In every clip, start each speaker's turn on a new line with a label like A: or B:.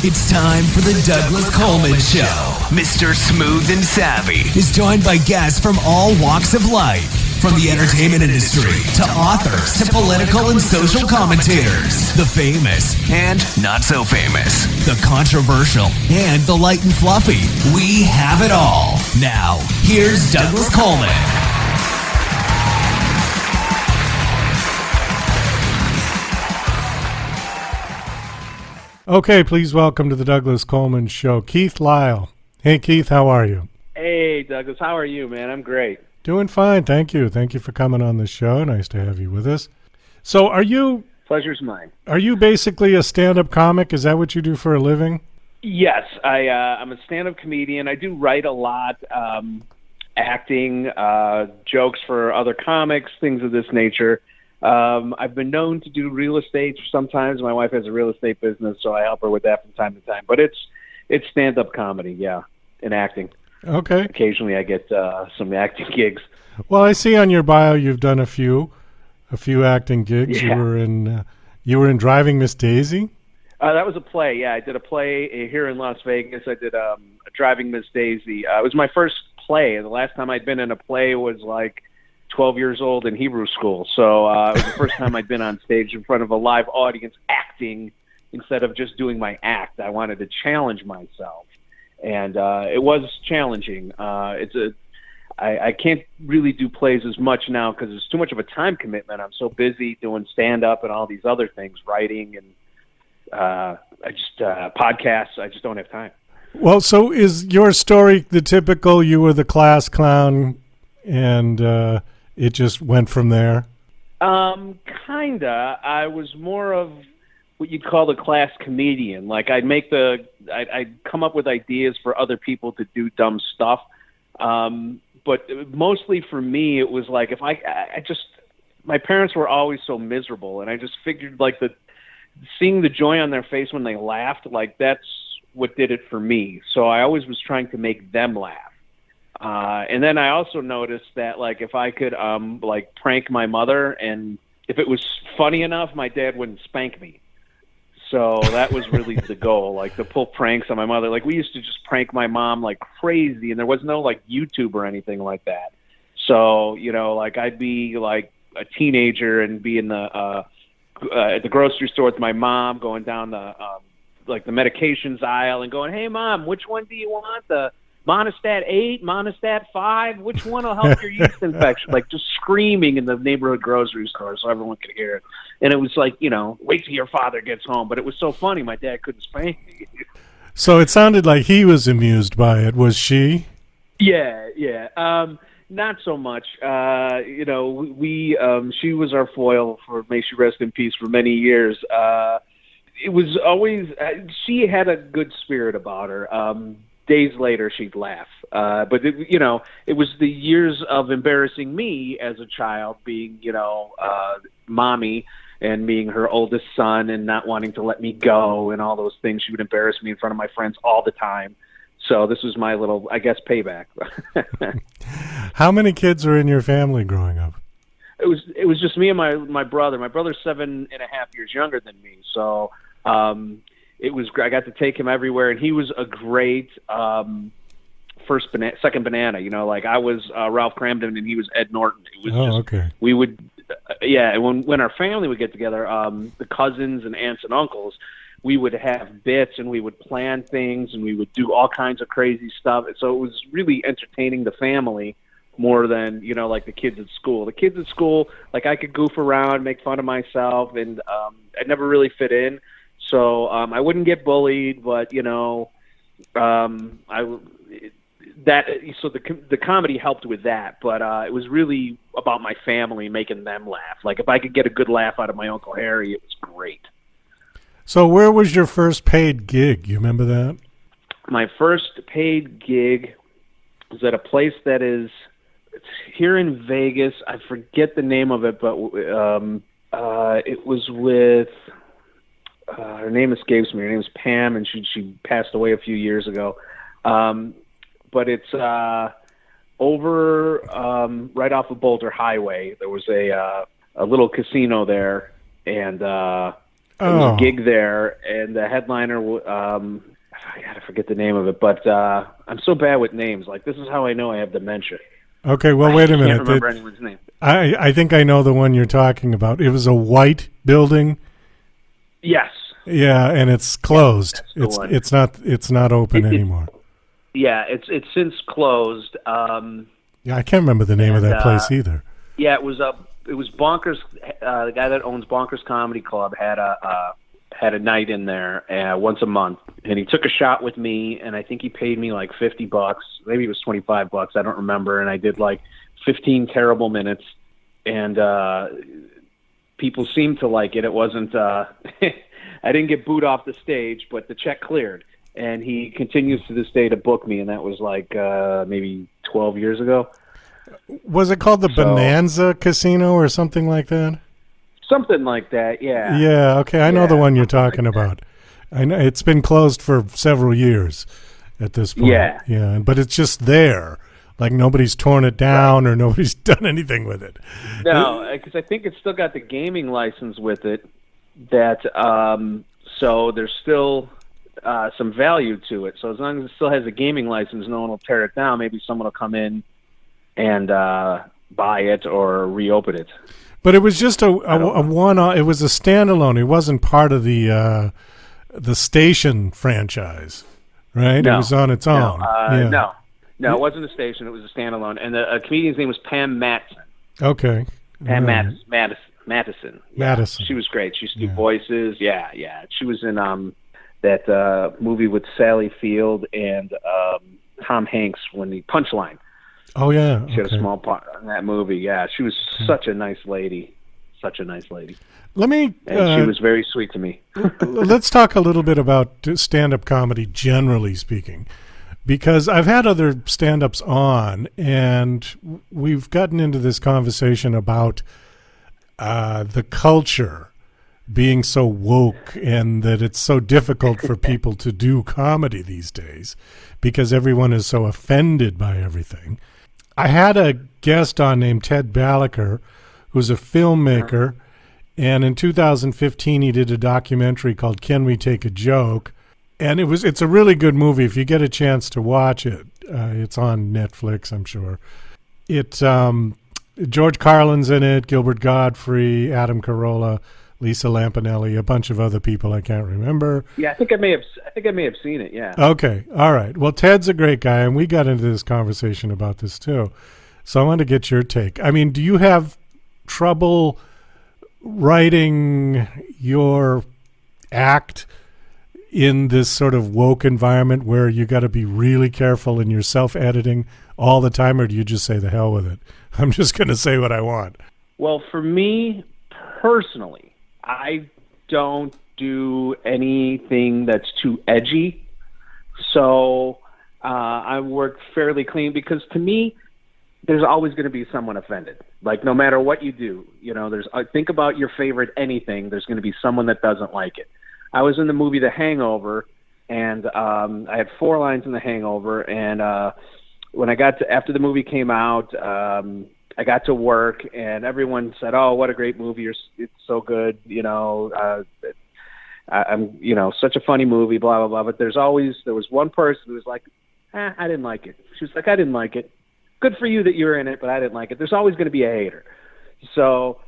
A: It's time for the Douglas Coleman Show. Mr. Smooth and Savvy is joined by guests from all walks of life, from the entertainment industry to authors to political and social commentators, the famous and not so famous, the controversial and the light and fluffy. We have it all. Now, here's Douglas Coleman.
B: Okay, please welcome to the Douglas Coleman Show, Keith Lyle. Hey, Keith, how are you?
C: Hey, Douglas, how are you, man? I'm great.
B: Doing fine, thank you. Thank you for coming on the show. Nice to have you with us. So
C: Pleasure's mine.
B: Are you basically a stand-up comic? Is that what you do for a living?
C: Yes, I'm a stand-up comedian. I do write a lot, acting, jokes for other comics, things of this nature. I've been known to do real estate sometimes. My wife has a real estate business, so I help her with that from time to time. But it's stand-up comedy, yeah, and acting.
B: Okay.
C: Occasionally I get some acting gigs.
B: Well, I see on your bio you've done a few acting gigs.
C: Yeah.
B: You were in Driving Miss Daisy?
C: That was a play, yeah. I did a play here in Las Vegas. I did Driving Miss Daisy. It was my first play. The last time I'd been in a play was like 12 years old in Hebrew school. So it was the first time I'd been on stage in front of a live audience acting instead of just doing my act. I wanted to challenge myself. And it was challenging. I can't really do plays as much now because it's too much of a time commitment. I'm so busy doing stand-up and all these other things, writing and podcasts. I just don't have time.
B: Well, so is your story the typical, you were the class clown and it just went from there?
C: Kinda. I was more of what you'd call the class comedian. Like I'd come up with ideas for other people to do dumb stuff. But mostly for me, it was like my parents were always so miserable, and I just figured like seeing the joy on their face when they laughed, like that's what did it for me. So I always was trying to make them laugh. And then I also noticed that like if I could like prank my mother, and if it was funny enough, my dad wouldn't spank me. So that was really the goal, like to pull pranks on my mother. Like we used to just prank my mom like crazy, and there was no like YouTube or anything like that. So, like I'd be like a teenager and be in the at the grocery store with my mom, going down the like the medications aisle and going, "Hey mom, which one do you want? The Monostat 8, Monostat 5, which one will help your yeast infection?" Like just screaming in the neighborhood grocery store so everyone could hear it. And it was like, wait till your father gets home. But it was so funny, my dad couldn't spank me.
B: So it sounded like he was amused by it. Was she?
C: Yeah. Not so much. She was our foil for, may she rest in peace, for many years. It was always, she had a good spirit about her. Days later, she'd laugh. But, it was the years of embarrassing me as a child, being, mommy and being her oldest son and not wanting to let me go and all those things. She would embarrass me in front of my friends all the time. So this was my little, I guess, payback.
B: How many kids were in your family growing up?
C: It was just me and my brother. My brother's 7.5 years younger than me. So, it was. I got to take him everywhere, and he was a great second banana. Like I was Ralph Cramden, and he was Ed Norton. It was
B: okay.
C: We would, when our family would get together, the cousins and aunts and uncles, we would have bits, and we would plan things, and we would do all kinds of crazy stuff. So it was really entertaining the family more than like the kids at school. The kids at school, like I could goof around, make fun of myself, and I never really fit in. So I wouldn't get bullied, but the comedy helped with that. But it was really about my family, making them laugh. Like if I could get a good laugh out of my Uncle Harry, it was great.
B: So where was your first paid gig? You remember that?
C: My first paid gig was at a place that it's here in Vegas. I forget the name of it, but it was with. Her name escapes me. Her name is Pam, and she passed away a few years ago. But it's over right off of Boulder Highway. There was a little casino there, and was a gig there, and the headliner, I forget the name of it, but I'm so bad with names. Like, this is how I know I have dementia.
B: Okay, well, wait a minute.
C: I can't remember anyone's name.
B: I think I know the one you're talking about. It was a white building.
C: Yes.
B: Yeah, and it's closed.
C: Yeah,
B: it's not open anymore.
C: Yeah, it's since closed.
B: Yeah, I can't remember the name of that place either.
C: Yeah, it was Bonkers. The guy that owns Bonkers Comedy Club had a night in there once a month, and he took a shot with me, and I think he paid me like $50, maybe it was $25, I don't remember, and I did like 15 terrible minutes, and people seemed to like it. It wasn't I didn't get booed off the stage, but the check cleared, and he continues to this day to book me, and that was like maybe 12 years ago.
B: Was it called the Bonanza Casino or something like that?
C: Something like that, yeah.
B: Yeah, okay, I know the one you're talking about. I know it's been closed for several years at this point. Yeah, but it's just there. Like nobody's torn it down or nobody's done anything with it.
C: No, because I think it's still got the gaming license with it. That so there's still some value to it. So as long as it still has a gaming license, no one will tear it down. Maybe someone will come in and buy it or reopen it.
B: But it was just a one. It was a standalone. It wasn't part of the station franchise, right?
C: No,
B: it was on its own.
C: No, it wasn't a station. It was a standalone. And the comedian's name was Pam Matson.
B: Okay.
C: Pam Matson.
B: Madison.
C: She was great. She used to do voices. Yeah. She was in that movie with Sally Field and Tom Hanks when the Punchline.
B: Oh, yeah.
C: She had a small part in that movie. Yeah, she was such a nice lady.
B: Let me.
C: And she was very sweet to me.
B: Let's talk a little bit about stand-up comedy, generally speaking, because I've had other stand-ups on, and we've gotten into this conversation about the culture being so woke and that it's so difficult for people to do comedy these days because everyone is so offended by everything. I had a guest on named Ted Balaker, who's a filmmaker, and in 2015 he did a documentary called Can We Take a Joke? And it's a really good movie if you get a chance to watch it. It's on Netflix, I'm sure. George Carlin's in it, Gilbert Gottfried, Adam Carolla, Lisa Lampanelli, a bunch of other people I can't remember.
C: Yeah, I think I may have seen it. Yeah.
B: Okay, all right. Well, Ted's a great guy, and we got into this conversation about this too. So I want to get your take. I mean, do you have trouble writing your act in this sort of woke environment where you got to be really careful in your self-editing all the time, or do you just say the hell with it? I'm just going to say what I want.
C: Well, for me personally, I don't do anything that's too edgy. So I work fairly clean because to me, there's always going to be someone offended. Like no matter what you do, think about your favorite anything. There's going to be someone that doesn't like it. I was in the movie The Hangover, and I had 4 lines in The Hangover. And when after the movie came out, I got to work, and everyone said, "Oh, what a great movie! It's so good." I'm such a funny movie, blah blah blah. But there was one person who was like, "I didn't like it." She was like, "I didn't like it. Good for you that you were in it, but I didn't like it." There's always going to be a hater, so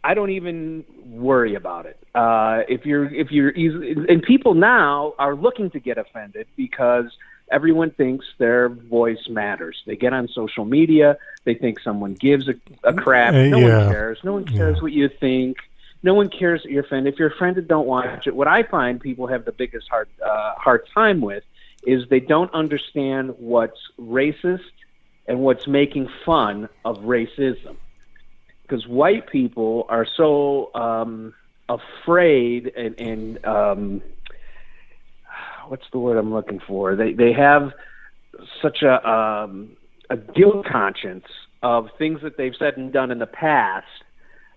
C: I don't even worry about it. If you're easy, and people now are looking to get offended because everyone thinks their voice matters. They get on social media. They think someone gives a crap. No one cares. No one cares what you think. No one cares that you're offended. If you're offended, don't watch it. What I find people have the biggest hard time with is they don't understand what's racist and what's making fun of racism. Because white people are so afraid and what's the word I'm looking for? They have such a guilt conscience of things that they've said and done in the past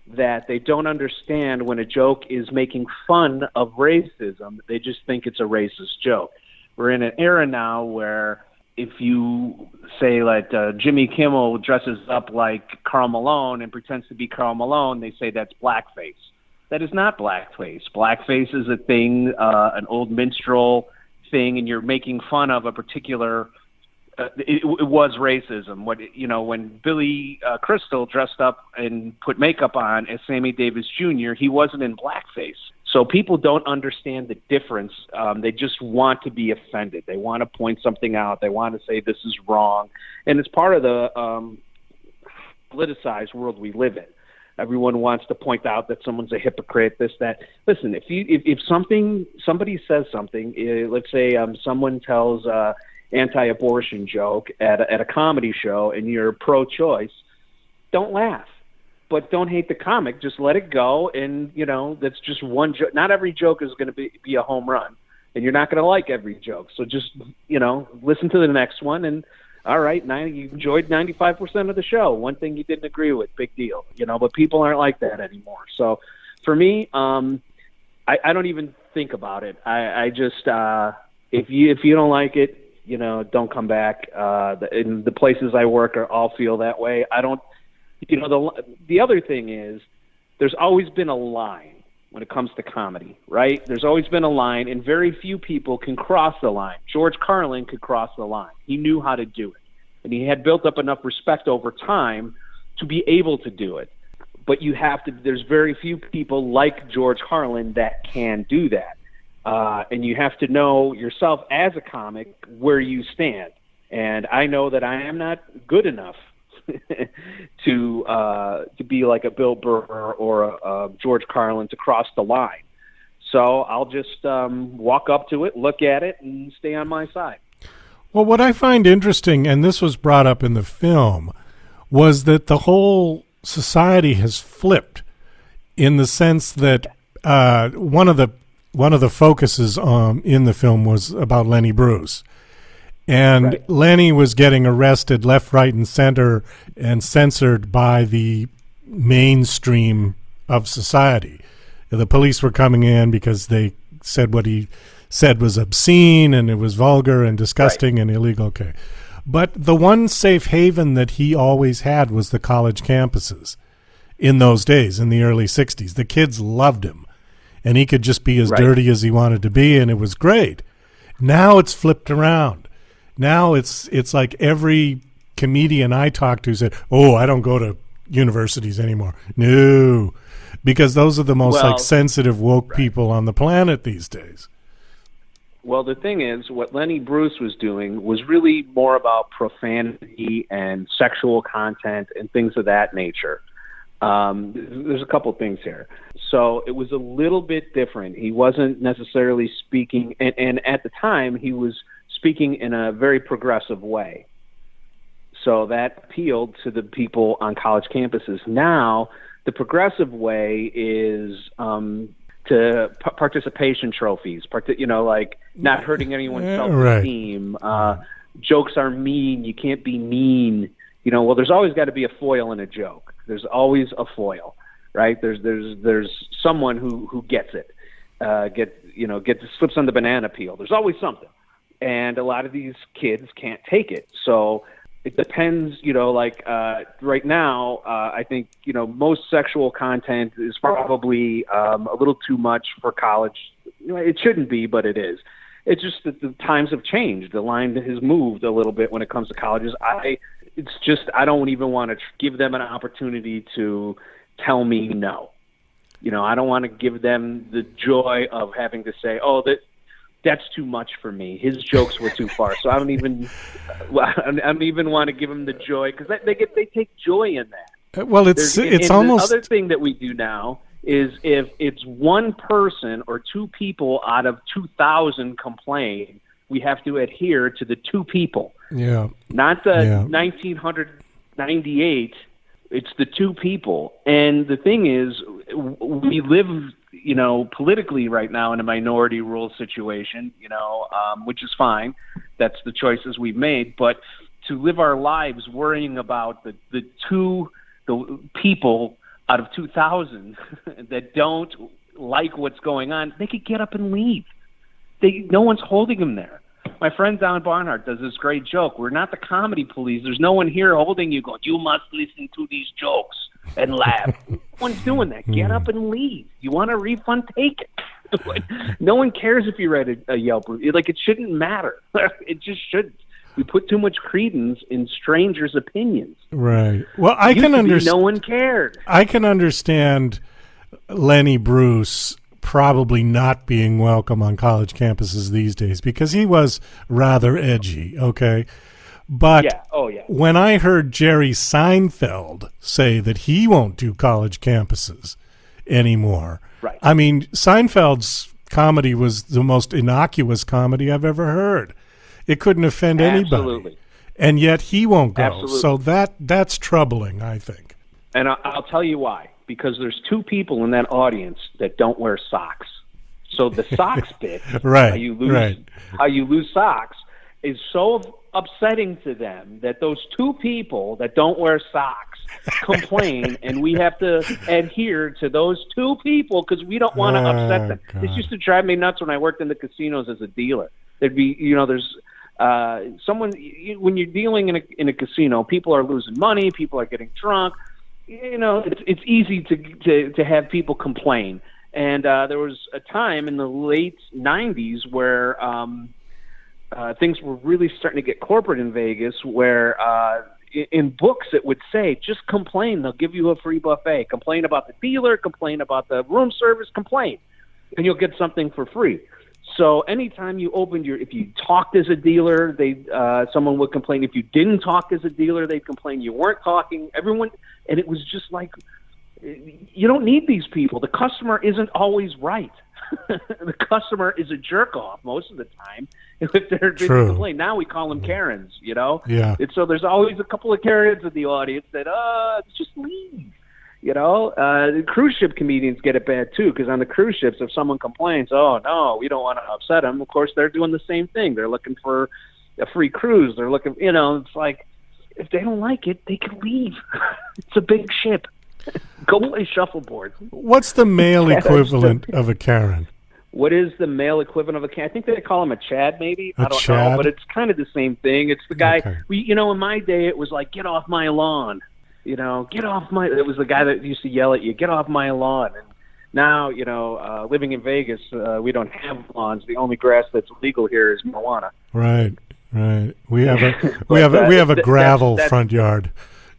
C: that they don't understand when a joke is making fun of racism. They just think it's a racist joke. We're in an era now where if you say like Jimmy Kimmel dresses up like Karl Malone and pretends to be Karl Malone, they say that's blackface. That is not blackface. Blackface is a thing, an old minstrel thing, and you're making fun of a particular. It was racism. When Billy Crystal dressed up and put makeup on as Sammy Davis Jr., he wasn't in blackface. So people don't understand the difference. They just want to be offended. They want to point something out. They want to say this is wrong, and it's part of the politicized world we live in. Everyone wants to point out that someone's a hypocrite, this, that. Listen, if somebody says something, let's say someone tells anti-abortion joke at a comedy show and you're pro-choice, don't laugh. But don't hate the comic. Just let it go, and, that's just one joke. Not every joke is going to be a home run, and you're not going to like every joke. So just, listen to the next one, and all right, you enjoyed 95% of the show. One thing you didn't agree with, big deal. But people aren't like that anymore. So for me, I don't even think about it. I just if you don't like it, don't come back. In the places I work all feel that way. I don't. The other thing is, there's always been a line when it comes to comedy, right? There's always been a line, and very few people can cross the line. George Carlin could cross the line. He knew how to do it, and he had built up enough respect over time to be able to do it. But there's very few people like George Carlin that can do that. And you have to know yourself as a comic where you stand. And I know that I am not good enough to be like a Bill Burr or a George Carlin to cross the line. So I'll just walk up to it, look at it, and stay on my side.
B: Well, what I find interesting, and this was brought up in the film, was that the whole society has flipped in the sense that one of the focuses in the film was about Lenny Bruce. And right. Lenny was getting arrested left, right, and center and censored by the mainstream of society. The police were coming in because they said what he said was obscene and it was vulgar and disgusting, right. And illegal. Okay. But the one safe haven that he always had was the college campuses in those days, in the early 60s. The kids loved him, and he could just be as right. dirty as he wanted to be, and it was great. Now it's flipped around. Now it's like every comedian I talk to said, "Oh, I don't go to universities anymore." No, because those are the most sensitive woke right. people on the planet these days.
C: Well, the thing is, what Lenny Bruce was doing was really more about profanity and sexual content and things of that nature. There's a couple things here. So it was a little bit different. He wasn't necessarily speaking, and at the time he was speaking in a very progressive way. So that appealed to the people on college campuses. Now, the progressive way is to participation trophies, like not hurting anyone's self-esteem. Right. Jokes are mean. You can't be mean. Well, there's always got to be a foil in a joke. There's always a foil, right? There's someone who gets it, slips on the banana peel. There's always something. And a lot of these kids can't take it. So it depends, right now, I think, most sexual content is probably a little too much for college. It shouldn't be, but it is. It's just that the times have changed. The line has moved a little bit when it comes to colleges. I don't even want to give them an opportunity to tell me no. I don't want to give them the joy of having to say, "Oh, that's too much for me. His jokes were too far." So I don't even want to give them the joy, because they take joy in that.
B: Well, it's almost
C: the other thing that we do now is if it's one person or two people out of 2,000 complain, we have to adhere to the two people.
B: Yeah.
C: Not the 1998. It's the two people. And the thing is, we live, politically right now in a minority rule situation, which is fine. That's the choices we've made. But to live our lives worrying about the people out of 2,000 that don't like what's going on, they could get up and leave. No one's holding them there. My friend Don Barnhart does this great joke. We're not the comedy police. There's no one here holding you going, "You must listen to these jokes." and laugh. No one's doing that. Get up and leave. You want a refund? Take it. No one cares if you read a Yelp review. Like, it shouldn't matter. It just shouldn't. We put too much credence in strangers' opinions.
B: Right. Well, I can understand.
C: No one cared.
B: I can understand Lenny Bruce probably not being welcome on college campuses these days because he was rather edgy, okay? But when I heard Jerry Seinfeld say that he won't do college campuses anymore,
C: right.
B: I mean, Seinfeld's comedy was the most innocuous comedy I've ever heard. It couldn't offend anybody.
C: Absolutely.
B: And yet he won't go.
C: Absolutely.
B: So that's troubling, I think.
C: And I'll tell you why. Because there's two people in that audience that don't wear socks. So the socks bit,
B: right,
C: how you lose socks, is so upsetting to them that those two people that don't wear socks complain, and we have to adhere to those two people because we don't want to upset them.
B: God.
C: This used to drive me nuts when I worked in the casinos as a dealer. There'd be, there's someone when you're dealing in a casino, people are losing money, people are getting drunk. It's easy to have people complain. And there was a time in the late 90s where things were really starting to get corporate in Vegas, where in books it would say, just complain, they'll give you a free buffet. Complain about the dealer, complain about the room service, complain, and you'll get something for free. So anytime you opened if you talked as a dealer, someone would complain. If you didn't talk as a dealer, they'd complain you weren't talking. Everyone, and it was just like, you don't need these people. The customer isn't always right. The customer is a jerk off most of the time if they're busy complaining. Now we call them Karens,
B: Yeah.
C: And so there's always a couple of Karens in the audience that, just leave. The cruise ship comedians get it bad too, because on the cruise ships, if someone complains, oh no, we don't want to upset them. Of course, they're doing the same thing. They're looking for a free cruise. They're looking, it's like, if they don't like it, they can leave. It's a big ship. Go play shuffleboard.
B: What's the male equivalent of a Karen?
C: What is the male equivalent of a Karen? I think they call him a Chad, maybe. I don't
B: Chad?
C: know, but it's kind of the same thing. It's the guy.
B: Okay.
C: In my day, it was like, get off my lawn. Get off my. It was the guy that used to yell at you, get off my lawn. And now, living in Vegas, we don't have lawns. The only grass that's legal here is marijuana.
B: Right. We have a gravel front yard.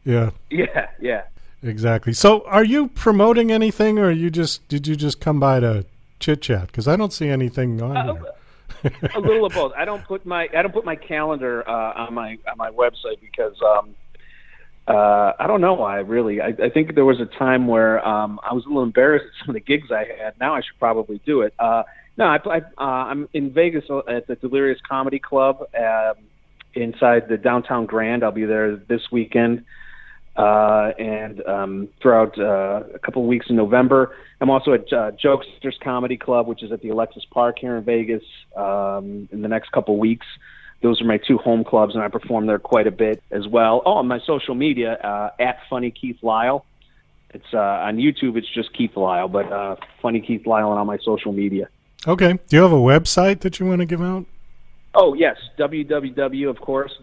B: Yeah.
C: Yeah.
B: Exactly. So, are you promoting anything, or did you just come by to chit chat? Because I don't see anything on here.
C: A little of both. I don't put my calendar on my website because I don't know why. Really, I think there was a time where I was a little embarrassed at some of the gigs I had. Now I should probably do it. No, I'm in Vegas at the Delirious Comedy Club inside the Downtown Grand. I'll be there this weekend. And throughout a couple of weeks in November. I'm also at Jokesters Comedy Club, which is at the Alexis Park here in Vegas, in the next couple of weeks. Those are my two home clubs, and I perform there quite a bit as well. Oh, on my social media, at Funny Keith Lyle. It's on YouTube, it's just Keith Lyle, but Funny Keith Lyle on all my social media. Okay.
B: Do you have a website that you want to give out?
C: Oh, yes. www, of course,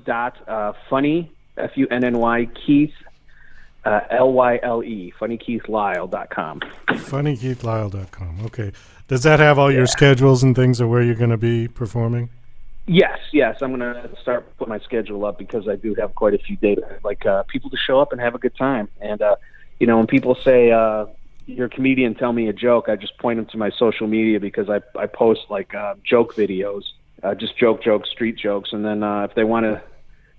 C: funny, Funny, Keith, Lyle, funnykeithlyle.com.
B: Funnykeithlyle.com. Okay. Does that have all your schedules and things of where you're going to be performing?
C: Yes. I'm going to start putting my schedule up because I do have quite a few dates. I'd like people to show up and have a good time. And, when people say, you're a comedian, tell me a joke, I just point them to my social media because I post joke videos, just jokes, street jokes. And then if they want to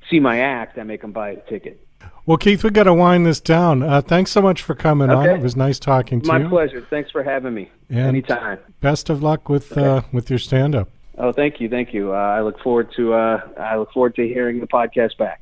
C: see my act, I make them buy a ticket.
B: Well, Keith, we got to wind this down. Thanks so much for coming on. It was nice talking to you.
C: My pleasure. Thanks for having me.
B: And
C: anytime.
B: Best of luck with your stand-up.
C: Oh, thank you. I look forward to hearing the podcast back.